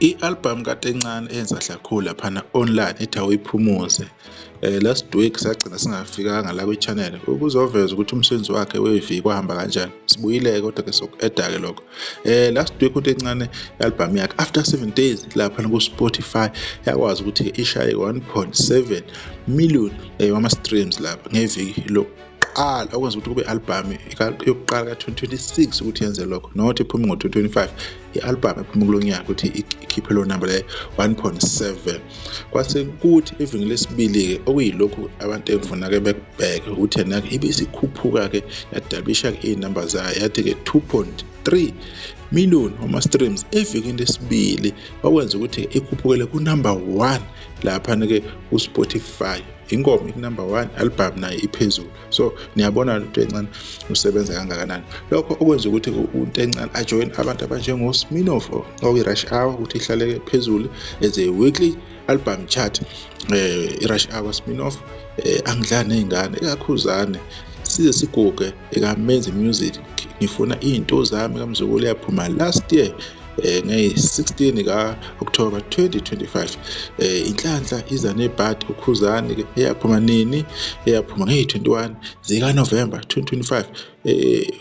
I-album kaTencane eyenza hlakhulu laphana online ethi awuyiphumuze. Last week sagcina singafikanga la kwi-channel ukuzoveza ukuthi umsebenzi wakhe weviki wahamba kanjani. Sibuyile kodwa ke soku-eda-ke lokho. Last week uTencane i-album yakhe after 7 days laphana ku-Spotify yakwazi ukuthi ishaye 1.7 million wama-streams lapha ngeviki lokuqala, okwenza ukuthi kube i-album yokuqala ka-2026 ukuthi yenze lokho, not iphume ngo-2025. I-album ephuma kulo nyaka ukuthi ikhiphe lo number le 1.7. Kwase kuthi iviki lesibili-ke okuyilokhu abantu engifuna-ke bekubheke ukuthi yena-ke ibisikhuphuka-ke yadabisha-ke iy'namba zayo yathi-ke 2.3 million wama-streams evikini lesibili, okwenza ukuthi ikhuphukele ku-number 1 laphana-ke ku-Spotify. Ingoma iku-number 1, album nayo iphezulu. So niyabona uTencane usebenza kangakanani. Lokho okwenza ukuthi uTencane ajoin abantu abanjengoSminoff okuyi-Rush Hour ukuthi ihlale phezulu as a weekly album chart. I-Rush Hour, Sminoff, Angidlali Ney'ngane, ikakhuzane size siguge eka-Men's Music. Ngifuna into zami kaMzukulu yaphuma last year nge-16 ka-October 2025. Inhlanhla iza nebhadi ukhuzane ke eyaphuma nini, eyaphuma nge-21 zika-November 2025.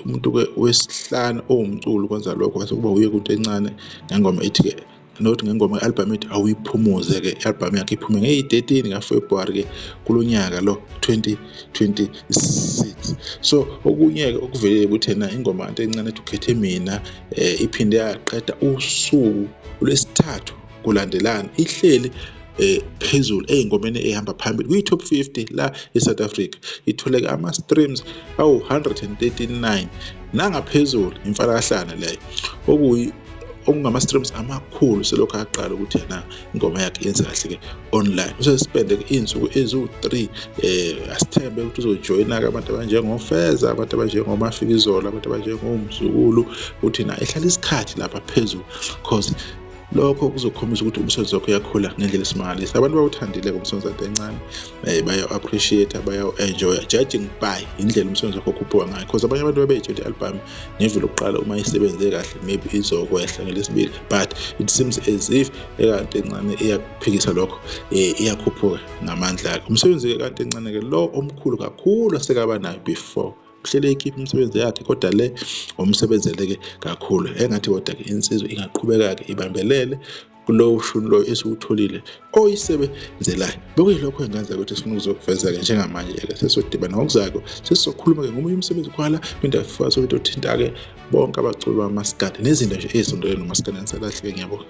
Umuntu ke wesihlanu owumculo kwenza lokho kwase kuba uye kuTencane ngengoma ethi-ke nothi ngengoma i-album ethi awuyiphumuze-ke. I-album yakhe iphume ngeyi-13 kaFebruary ke kulo nyaka lo 2026. So okunye-ke okuvelele ukuthi yena ingoma kaTencane ethi ukhethe mina iphinde yaqeda usuku lwesithathu kulandelana ihleli phezulu ey'ngomeni ehamba phambili kwi-top 50 la eSouth Africa. Itholeke ama-streams awu-139 nangaphezulu, imfalakahlana leyo okungama-streams amakhulu selokhu aqala ukuthi yena ingoma yakhe yenze kahle-ke online. Usespende-ke iy'nsuku eziwu-3 asithembe ukuthi uzojoyina-ke abantu abanjengofeza, abantu abanjengoMafikizolo, abantu abanjengoMzukulu, ukuthi na ehlala isikhathi lapha phezulu, cause lokho kuzokhombisa ukuthi umsebenzi wakho uyakhula ngendlela esimangalisa. Abantu bawuthandile umsebenzi kaTencane, baya-appreciate, baya-enjoy, judging by indlela umsebenzi wakho okhuphuka ngayo, because abanye abantu babeyijoyina i-album ngeviki lokuqala uma isebenze kahle maybe izokwehla ngelesibili, but it seems as if kaTencane iyakuphikisa lokho, iyakhuphuka ngamandla akhe. Umsebenzi kaTencane-ke lo omkhulu kakhulu asekaba nayo before. Uhlele ikhipha imisebenzi yakhe kodwa le umsebenzele-ke kakhulu engathi kodwa-ke insizwa ingaqhubeka-ke ibambelele kulowo shuni lo esiwutholile oyisebenzelayo. Bekuyilokho engenza ukuthi sifuna ukuzokuveza-ke njengamanje-ke sesodibana ngokuzako sesizokhuluma-ke ngomunye umsebenzi kwala kwindawo futhi othinta-ke bonke abaculi bamaskandi nezinto nje ezisondelene nomaskandi. Ngisalahle-ke, ngiyabonga.